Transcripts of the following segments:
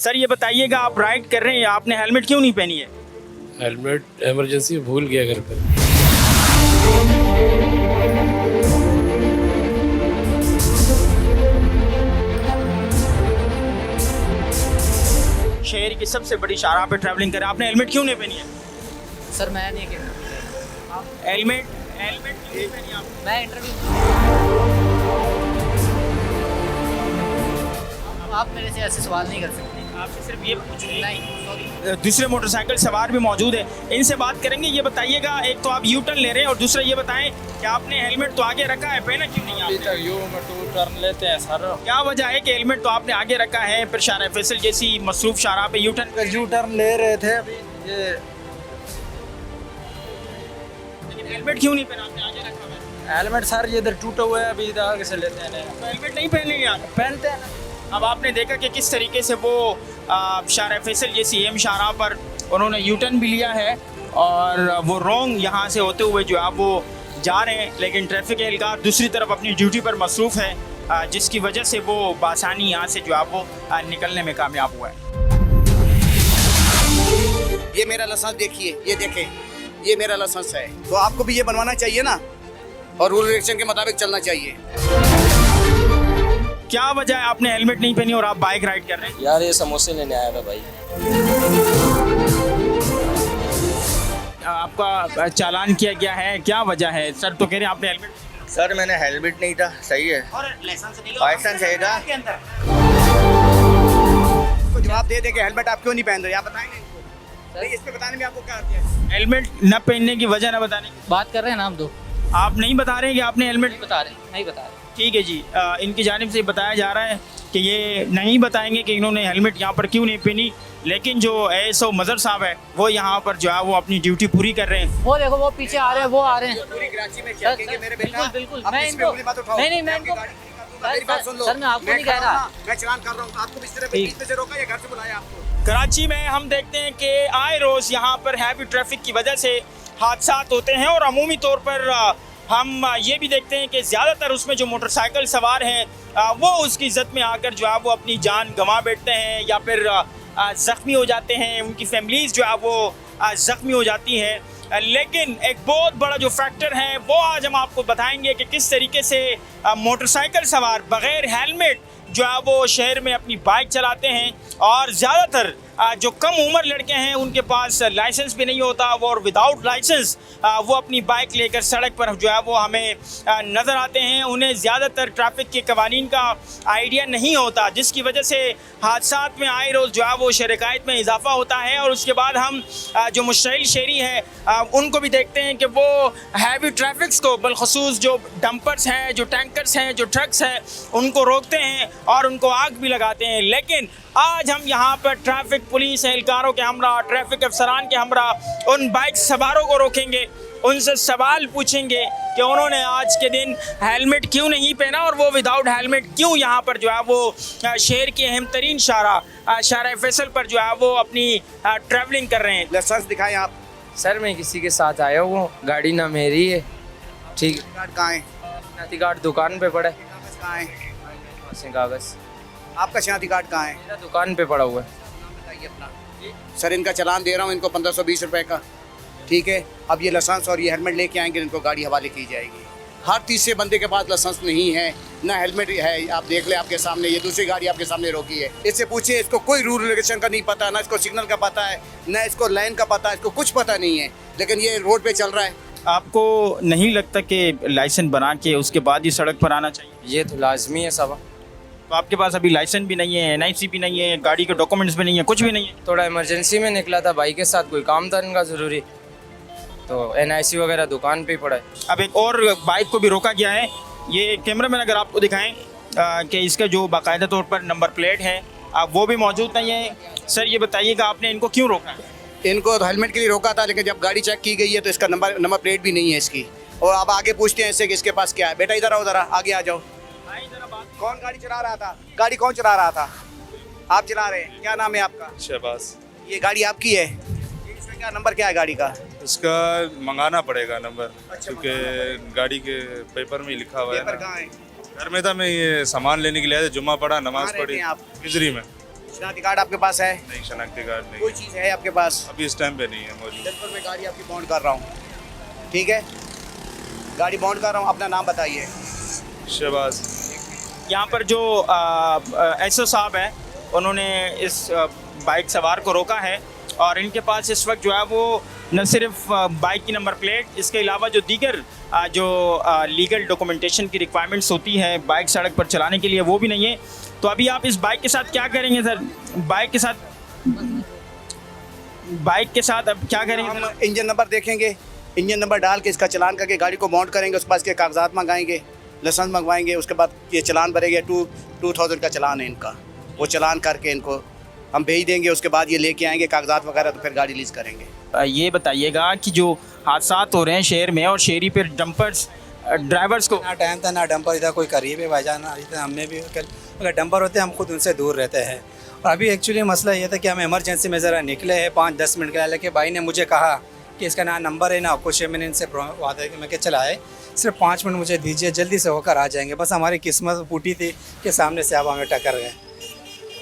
Sir ये बताइएगा, आप राइड कर रहे हैं, आपने हेलमेट क्यों नहीं पहनी है? हेलमेट इमरजेंसी भूल गया घर पे। शहर की सबसे बड़ी शाहराह पे ट्रैवलिंग करें, आपने हेलमेट क्यों नहीं पहनी है? सर मैं नहीं कहता, हेलमेट हेलमेट क्यों नहीं पहनी आपने? मैं इंटरव्यू। आप मेरे से ऐसे सवाल नहीं कर सकते। आपसे सिर्फ ये पूछ रहे हैं। नहीं सॉरी। दूसरे मोटरसाइकिल सवार भी मौजूद है, इनसे बात करेंगे। ये बताइएगा, एक तो आप यू टर्न ले रहे हैं और दूसरा ये बताएं कि आपने हेलमेट तो आगे रखा है, पहना क्यों नहीं अभी आपने? तक यू में टू टर्न लेते हैं सर। क्या वजह है कि हेलमेट तो आपने आगे रखा है, फिर शाहराह फैसल जैसी मसरूफ शाहराह पे यू टर्न यू टर्न ले रहे थे अभी ये लेकिन हेलमेट क्यों नहीं पहना आपने? आगे रखा हुआ है। हेलमेट सर ये इधर टूटा हुआ है, अभी इधर आगे से लेते हैं। तो हेलमेट नहीं पहनेंगे आप? पहनते हैं ना। अब आपने देखा कि किस तरीके से वो शाहराह फैसल जैसी एम शाहराह पर उन्होंने यू टर्न भी लिया है और वो रॉन्ग यहाँ से होते हुए जो है वो जा रहे हैं, लेकिन ट्रैफिक एहलकार दूसरी तरफ अपनी ड्यूटी पर मसरूफ़ है, जिसकी वजह से वो बासानी यहाँ से जो है वो निकलने में कामयाब हुआ है। ये मेरा लाइसेंस देखिए, ये देखें, ये मेरा लाइसेंस है, तो आपको भी ये बनवाना चाहिए ना, और रूल रेगुलेशन के मुताबिक चलना चाहिए। क्या वजह है आपने हेलमेट नहीं पहनी और आप बाइक राइड कर रहे हैं? यार ये समोसे लेने आया था भाई। आपका चालान किया गया है, क्या वजह है? सर तो कह रहे हैं आपने हेलमेट। सर मैंने हेलमेट नहीं था, सही है, लाइसेंस है ना। तो जवाब दे दे कि हेलमेट आप क्यों नहीं पहन रहे, आप बताएंगे इनको। नहीं, इस पे बताने में आपको क्या अर्थ है? हेलमेट न पहनने की वजह न बताने की। बात कर रहे हैं ना हम दो। आप नहीं बता रहे हैं कि आपने हेलमेट नहीं बता रहे, नहीं बता रहे। ठीक है जी, इनकी जानिब से बताया जा रहा है कि ये नहीं बताएंगे कि इन्होंने हेलमेट यहाँ पर क्यों नहीं पहनी, लेकिन जो एएसओ मजहर साहब है वो यहाँ पर जो है वो अपनी ड्यूटी पूरी कर रहे हैं। वो देखो वो पीछे आ रहे हैं, वो आ रहे हैं। पूरी कराची में सर, चेकिंग है मेरे बेटा। बिल्कुल बिल्कुल, आप मैं इस पे इनको उंगली मत उठाओ। नहीं मैं आपकी इनको गाड़ी नहीं निकालूंगा, मेरी बात सुन लो। सर मैं आपको नहीं कह खड़ा हूं रहा। ना, मैं चलान कर रहा हूँ, आपको भी इस तरह ठीक। बीच में से रोका या घर से बुलाया आपको? कराची में हम देखते हैं कि आए रोज़ यहाँ पर हैवी ट्रैफिक की वजह से हादसात होते हैं और अमूमी तौर पर हम ये भी देखते हैं कि ज़्यादातर उसमें जो मोटरसाइकिल सवार हैं वो उसकी इज़्ज़त में आकर जो है वो अपनी जान गंवा बैठते हैं या फिर ज़ख्मी हो जाते हैं, उनकी फैमिलीज़ जो है वो ज़ख्मी हो जाती हैं। लेकिन एक बहुत बड़ा जो फैक्टर है वो आज हम आपको बताएंगे कि किस तरीके से मोटरसाइकिल सवार बग़ैर हेलमेट जो है वो शहर में अपनी बाइक चलाते हैं और ज़्यादातर जो कम उम्र लड़के हैं उनके पास लाइसेंस भी नहीं होता, वो और विदाउट लाइसेंस वो अपनी बाइक लेकर सड़क पर जो है वो हमें नज़र आते हैं। उन्हें ज़्यादातर ट्रैफिक के कवानीन का आइडिया नहीं होता, जिसकी वजह से हादसात में आए रोज़ जो है वो शरकायत में इजाफा होता है। और उसके बाद हम जो मुश्तइल शहरी हैं उनको भी देखते हैं कि वो हैवी ट्रैफिक्स को, बलखसूस जो डंपर्स हैं, जो टैंकर्स हैं, जो ट्रक्स हैं, उनको रोकते हैं और उनको आग भी लगाते हैं। लेकिन आज हम यहाँ पर ट्रैफिक पुलिस एहलकारों के हमरा, ट्रैफिक अफसरान के हमरा उन बाइक सवारों को रोकेंगे, उनसे सवाल पूछेंगे कि उन्होंने आज के दिन हेलमेट क्यों नहीं पहना और वो विदाउट हेलमेट क्यों यहाँ पर जो है वो शहर की अहम तरीन शाहराह फैसल पर जो है वो अपनी ट्रैवलिंग कर रहे हैं। लाइसेंस दिखाएं आप। सर मैं किसी के साथ आया हूँ, गाड़ी ना मेरी है। ठीक है, कार्ड कहाँ है? शनाख्ती कार्ड दुकान पे पड़ा है। कागज कहाँ है? कागज आपका शनाख्ती कार्ड कहाँ है? मेरा दुकान पे पड़ा हुआ है। बताइए अपना। सर इनका चालान दे रहा हूँ इनको 1520 रुपए का, ठीक है। अब ये लाइसेंस और ये हेलमेट लेके आएंगे, इनको गाड़ी हवाले की जाएगी। हर तीसरे बंदे के पास लाइसेंस नहीं है, ना हेलमेट है। आप देख ले आपके सामने, ये दूसरी गाड़ी आपके सामने रोकी है। इससे पूछिए, इसको कोई रूल रेगुलेशन का नहीं पता, ना इसको सिग्नल का पता है, ना इसको लाइन का पता है, इसको कुछ पता नहीं है, लेकिन ये रोड पे चल रहा है। आपको नहीं लगता कि लाइसेंस बना के उसके बाद ही सड़क पर आना चाहिए? ये तो लाजमी है सब। तो आपके पास अभी लाइसेंस भी नहीं है, NIC भी नहीं है, गाड़ी के डॉक्यूमेंट्स भी नहीं है, कुछ भी नहीं है। थोड़ा इमरजेंसी में निकला था भाई के साथ, कोई काम था इनका ज़रूरी, तो NIC वगैरह दुकान पे ही पड़ा है। अब एक और बाइक को भी रोका गया है। ये कैमरा मैन अगर आपको दिखाएं कि इसका जो बाकायदा तौर पर नंबर प्लेट है वो भी मौजूद नहीं है। सर ये बताइएगा आपने इनको क्यों रोका? इनको तो हेलमेट के लिए रोका था, लेकिन जब गाड़ी चेक की गई है तो इसका नंबर प्लेट भी नहीं है इसकी। और अब आगे पूछते हैं इससे कि इसके पास क्या है। बेटा इधर आओ, ज़रा आगे आ जाओ। कौन गाड़ी चला रहा था? गाड़ी कौन चला रहा था? आप चला रहे हैं, क्या नाम है आपका? शहबाज। ये गाड़ी आपकी है? इसका क्या नंबर क्या है गाड़ी का? उसका मंगाना पड़ेगा नंबर, क्योंकि गाड़ी के पेपर में लिखा हुआ है पेपर ना। कहाँ है? घर में था, मैं ये सामान लेने के लिए आया था, जुम्मा पड़ा, नमाज कहाँ रहते पढ़ी हैं आप? बिजरी में। शनाख्ती कार्ड आपके पास है? नहीं, शनाख्ती कार्ड नहीं कोई चीज़ है आपके पास? अभी इस टाइम पे नहीं है मौजूद। जनपद में गाड़ी आपकी बाउंड कर रहा हूँ, ठीक है, गाड़ी बाउंड कर रहा हूँ, अपना नाम बताइए। शहबाज। यहाँ पर जो एसओ साहब हैं उन्होंने इस बाइक सवार को रोका है और इनके पास इस वक्त जो है वो न सिर्फ बाइक की नंबर प्लेट, इसके अलावा जो दीगर जो लीगल डॉक्यूमेंटेशन की रिक्वायरमेंट्स होती है बाइक सड़क पर चलाने के लिए वो भी नहीं है। तो अभी आप इस बाइक के साथ क्या करेंगे सर? बाइक के साथ अब क्या करेंगे? हम इंजन नंबर देखेंगे, इंजन नंबर डाल के इसका चलान करके गाड़ी को बाउंड करेंगे, उसके बाद इसके कागजात मंगाएंगे, लाइसेंस मंगवाएंगे, उसके बाद ये चलान भरेंगे। 2000 का चलान है इनका, वो चलान करके इनको हम भेज देंगे, उसके बाद ये लेके आएंगे कागजात वगैरह, तो फिर गाड़ी लीज करेंगे। ये बताइएगा कि जो हादसा हो रहे हैं शहर में और शहरी पर डंपर्स ड्राइवर्स को ना टाइम था ना डंपर, इधर कोई करीब है भाईजान, इधर हमने भी अगर डंपर होते हम खुद उनसे दूर रहते हैं। और अभी एक्चुअली मसला ये था कि हम इमरजेंसी में ज़रा निकले हैं 5-10 मिनट के लिए, लेकिन भाई ने मुझे कहा कि इसका ना नंबर है ना कुछ है, मैंने इनसे वादा कि मैं क्या चलाए सिर्फ 5 मिनट मुझे दीजिए, जल्दी से होकर आ जाएंगे। बस हमारी किस्मत फूटी थी कि सामने से आप हमें टक्कर गए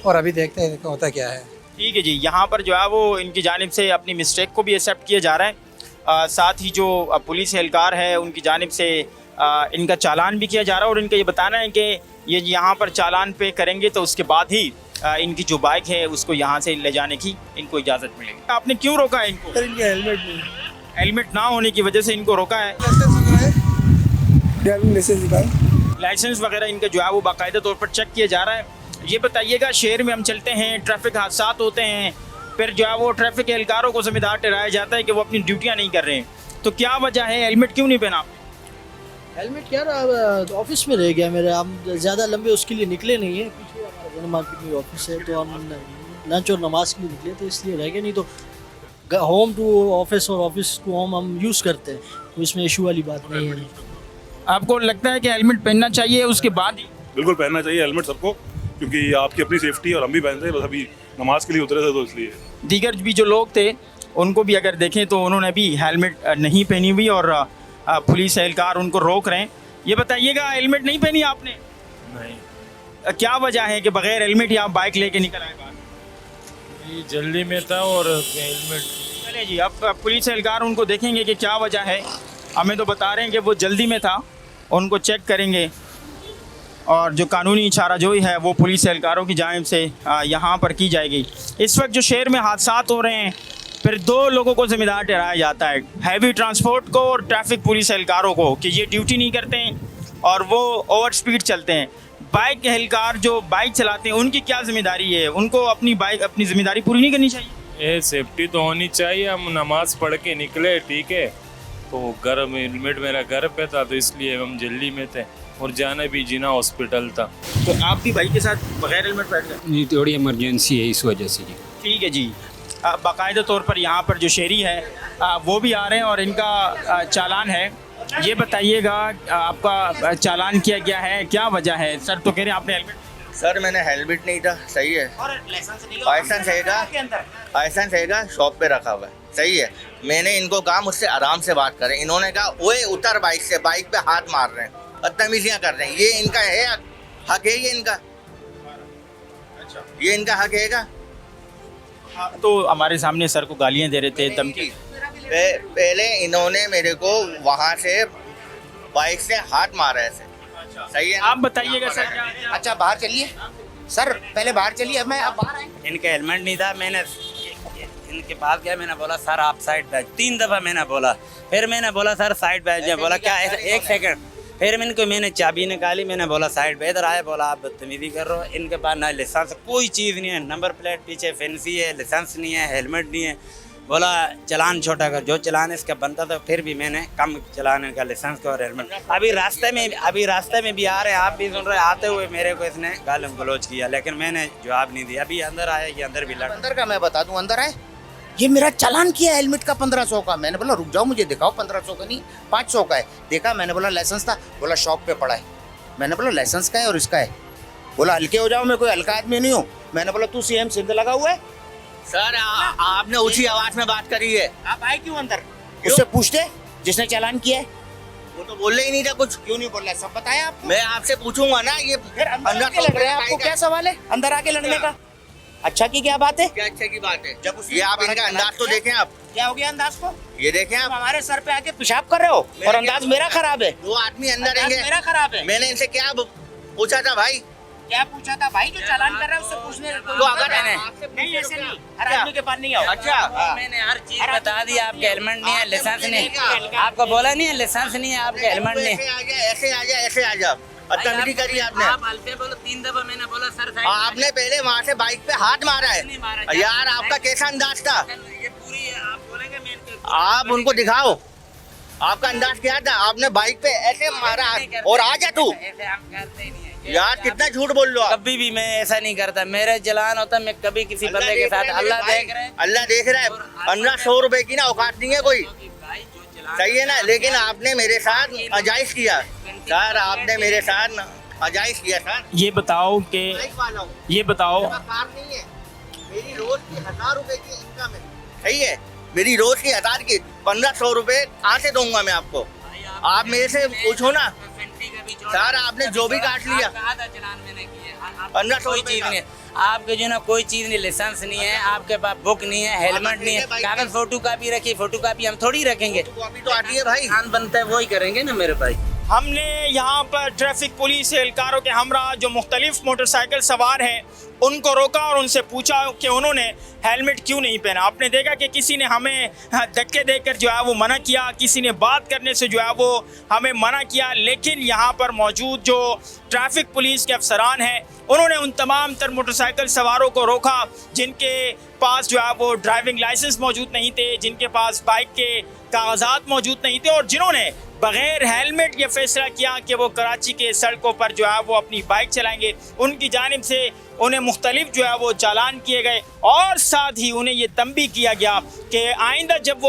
और अभी देखते हैं होता क्या है। ठीक है जी, यहाँ पर जो है वो इनकी जानिब से अपनी मिस्टेक को भी एक्सेप्ट किया जा रहा है, साथ ही जो पुलिस एहलकार है उनकी जानिब से इनका चालान भी किया जा रहा है और इनका ये बताना है कि ये यहाँ पर चालान पे करेंगे तो उसके बाद ही इनकी जो बाइक है उसको यहाँ से ले जाने की इनको इजाज़त मिलेगी। आपने क्यों रोका है इनको? सर इनके हेलमेट नहीं, हेलमेट ना होने की वजह से इनको रोका है। लाइसेंस वगैरह इनका जो है वो बाकायदा तौर पर चेक किया जा रहा है। ये बताइएगा, शहर में हम चलते हैं, ट्रैफिक हादसा होते हैं, फिर जो है वो ट्रैफिक एहलकारों को जिम्मेदार ठहराया जाता है कि वो अपनी ड्यूटियाँ नहीं कर रहे हैं, तो क्या वजह है? हेलमेट क्यों नहीं पहना? हेलमेट यार ऑफिस में रह गया मेरे, हम ज़्यादा लंबे उसके लिए निकले नहीं है, पीछे हमारा जन मार्केट में ऑफिस है, तो हम लंच और नमाज के लिए निकले थे इसलिए रह गए, नहीं तो होम टू ऑफिस और ऑफिस टू होम हम यूज़ करते हैं, तो इसमें इशू वाली बात नहीं है। आपको लगता है कि हेलमेट पहनना चाहिए उसके बाद ही? बिल्कुल पहनना चाहिए हेलमेट सबको, क्योंकि आपकी अपनी सेफ्टी और हम भी पहन रहे हैं, बस अभी नमाज के लिए उतरे थे तो इसलिए। दीगर भी जो लोग थे उनको भी अगर देखें तो उन्होंने भी हेलमेट नहीं पहनी हुई और पुलिस एहलकार उनको रोक रहे हैं। ये बताइएगा, हेलमेट नहीं पहनी आपने? नहीं। क्या वजह है कि बगैर हेलमेट ही आप बाइक लेके निकल आए बाहर? ये जल्दी में था और हेलमेट। चलिए जी, अब पुलिस एहलकार उनको देखेंगे कि क्या वजह है। हमें तो बता रहे हैं कि वो जल्दी में था, उनको चेक करेंगे और जो कानूनी इशाराजोई है वो पुलिस एहलकारों की जानिब से यहाँ पर की जाएगी। इस वक्त जो शहर में हादसा हो रहे हैं, फिर 2 लोगों को ज़िम्मेदार ठहराया जाता है, हैवी ट्रांसपोर्ट को और ट्रैफिक पुलिस एहलकारों को, कि ये ड्यूटी नहीं करते हैं और वो ओवर स्पीड चलते हैं। बाइक एहलकार जो बाइक चलाते हैं उनकी क्या ज़िम्मेदारी है? उनको अपनी ज़िम्मेदारी पूरी नहीं करनी चाहिए? ये सेफ्टी तो होनी चाहिए। हम नमाज पढ़ के निकले, ठीक है, तो घर में हेलमेट मेरा घर पे था तो इसलिए हम जल्दी में थे और जाना भी जीना हॉस्पिटल था। तो आप भी बाइक के साथ बगैर हेलमेट बैठ गए? जी, थोड़ी इमरजेंसी है इस वजह से जी। ठीक है जी, बाकायदा तौर पर यहाँ पर जो शहरी है वो भी आ रहे हैं और इनका चालान है। ये बताइएगा, आपका चालान किया गया है, क्या वजह है? सर तो कह रहे हैं आपने हेलमेट? सर मैंने हेलमेट नहीं था, सही है। लाइसेंस हैगा शॉप पे रखा हुआ है, सही है। मैंने इनको कहा मुझसे आराम से बात करें, इन्होंने कहा ओए उतर बाइक से, बाइक पे हाथ मार रहे हैं, बदतमीजियाँ कर रहे हैं। ये इनका है हक है, ये इनका ये इनका हक हैगा। तो हमारे सामने सर को गालियाँ दे रहे थे, धमकी। पहले इन्होंने मेरे को वहाँ से बाइक से हाथ मारा है, सही है। आप बताइएगा सर क्या? अच्छा बाहर चलिए सर, पहले बाहर चलिए, अब मैं अब बाहर आए। इनका हेलमेट नहीं था, मैंने इनके पास गया, मैंने बोला सर आप साइड बैठ, 3 दफ़ा मैंने बोला, फिर मैंने बोला सर साइड बैठ जाए, बोला क्या 1 सेकंड, फिर मैंने चाबी निकाली, मैंने बोला साइड पे, इधर आए, बोला आप बदतमीजी कर रहे हो। इनके पास ना लाइसेंस कोई चीज़ नहीं है, नंबर प्लेट पीछे फैंसी है, लाइसेंस नहीं है, हेलमेट नहीं है, बोला चलान छोटा कर, जो चलान इसका बनता था, फिर भी मैंने कम चलाने का लाइसेंस का और हेलमेट। अभी रास्ते में भी आ रहे हैं, आप भी सुन रहे हैं, आते हुए मेरे को इसने गालिम गलौज किया, लेकिन मैंने जवाब नहीं दिया। अभी अंदर आया, ये अंदर भी लड़, अंदर का मैं बता दूं, अंदर आए, ये मेरा चालान किया हेलमेट का 1500 का। मैंने बोला रुक जाओ, मुझे दिखाओ, 1500 का नहीं 500 का है। देखा, मैंने बोला लाइसेंस था, बोला शॉप पे पड़ा है। मैंने बोला लाइसेंस का है और इसका है, बोला हल्के हो जाओ, मैं कोई हल्का आदमी नहीं हूँ। मैंने बोला तू सीएम सिंध लगा हुआ है सर, आपने ऊंची आवाज में बात करी है। आप आए क्यों अंदर? उससे पूछते जिसने चालान किया है, वो तो बोल ही नहीं था कुछ। क्यों नहीं बोल रहा है, सब बताया आपको। मैं आपसे पूछूंगा ना, ये फिर अंदर आके लड़ रहे हैं, आपको क्या सवाल है अंदर आके लड़ने का? अच्छा की क्या बात है? क्या अच्छे की बात है? जब ये आप इनका अंदाज तो देखें आप, क्या हो गया अंदाज को? ये देखें आप, हमारे सर पे आके पेशाब कर रहे हो और अंदाज मेरा खराब है। दो आदमी अंदर अंदाज रहेंगे। मेरा खराब है। मैंने इनसे क्या पूछा था भाई? क्या पूछा था भाई? जो चालान कर रहा है उससे पूछने तो अगर नहीं, ऐसे नहीं, हर आदमी के पास नहीं आओ। अच्छा, मैंने हर चीज बता दी, आपका हेलमेट नहीं है, लाइसेंस नहीं, आपको बोला नहीं है लाइसेंस नहीं है, आपका हेलमेट नहीं। ऐसे आ जा, ऐसे आ जा। बदतमीजी करी आपने। आप अल्फे बोलो, 3 दफा मैंने बोला सर साइड। आपने पहले वहाँ से बाइक पे हाथ मारा है नहीं मारा। यार, आपका कैसा अंदाज था? ये पूरी आप बोलेंगे मैं आप उनको दिखाओ, आपका अंदाज क्या था? आपने बाइक पे ऐसे मारा और आ जा तू। ऐसे हम करते ही नहीं है यार कितना झूठ बोल लो आप। कभी भी मैं ऐसा नहीं करता, मेरे चलान होता मैं कभी किसी बंदे के साथ, अल्लाह देख रहे हैं। अल्लाह देख रहा है। 1500 रुपए की ना औकात नहीं है कोई, सही है ना? लेकिन आपने मेरे साथ अजाइज किया सर, आपने मेरे साथ अजाइज किया सर। ये बताओ कि ये बताओ कार नहीं है, मेरी रोज की 1000 रुपए की इनकम है, सही है? मेरी रोज की 1000 की 1500 रुपए कहाँ से दूंगा मैं आपको? आप मेरे से पूछो ना सर, आपने जो भी काट लिया 1500 कोई चीज नहीं है आपके, जो ना कोई चीज नहीं, लाइसेंस नहीं है आपके पास, बुक नहीं है, हेलमेट नहीं है, कागज फोटो कापी रखी, फोटो कापी हम थोड़ी रखेंगे, कॉपी तो आती है भाई, कान बनता है वही करेंगे ना मेरे भाई। हमने यहाँ पर ट्रैफिक पुलिस एहलकारों के हमरा जो मुख्तलिफ मोटरसाइकिल सवार हैं उनको रोका और उनसे पूछा कि उन्होंने हेलमेट क्यों नहीं पहना। आपने देखा कि किसी ने हमें धक्के देकर जो है वो मना किया, किसी ने बात करने से जो है वो हमें मना किया, लेकिन यहाँ पर मौजूद जो ट्रैफिक पुलिस के अफसरान हैं उन्होंने उन तमाम तर मोटरसाइकिल सवारों को रोका जिनके पास जो है वो ड्राइविंग लाइसेंस मौजूद नहीं थे, जिनके पास बाइक के कागजात मौजूद नहीं थे और जिन्होंने बगैर हेलमेट ये फैसला किया कि वो कराची के सड़कों पर जो है वो अपनी बाइक चलाएंगे। उनकी जानिब से उन्हें मुख्तलिफ जो है वो चालान किए गए और साथ ही उन्हें ये तंबी किया गया कि आइंदा जब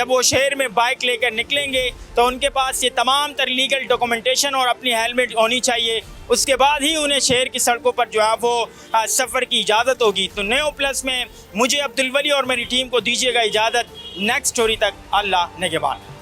वो शहर में बाइक लेकर निकलेंगे तो उनके पास ये तमाम तर लीगल डॉक्यूमेंटेशन और अपनी हेलमेट होनी चाहिए, उसके बाद ही उन्हें शहर की सड़कों पर जो है वो सफ़र की इजाज़त होगी। तो नेओ प्लस में मुझे अब्दुल वली और मेरी टीम को दीजिएगा इजाज़त। नेक्स्ट स्टोरी तक अल्लाह निगहबान।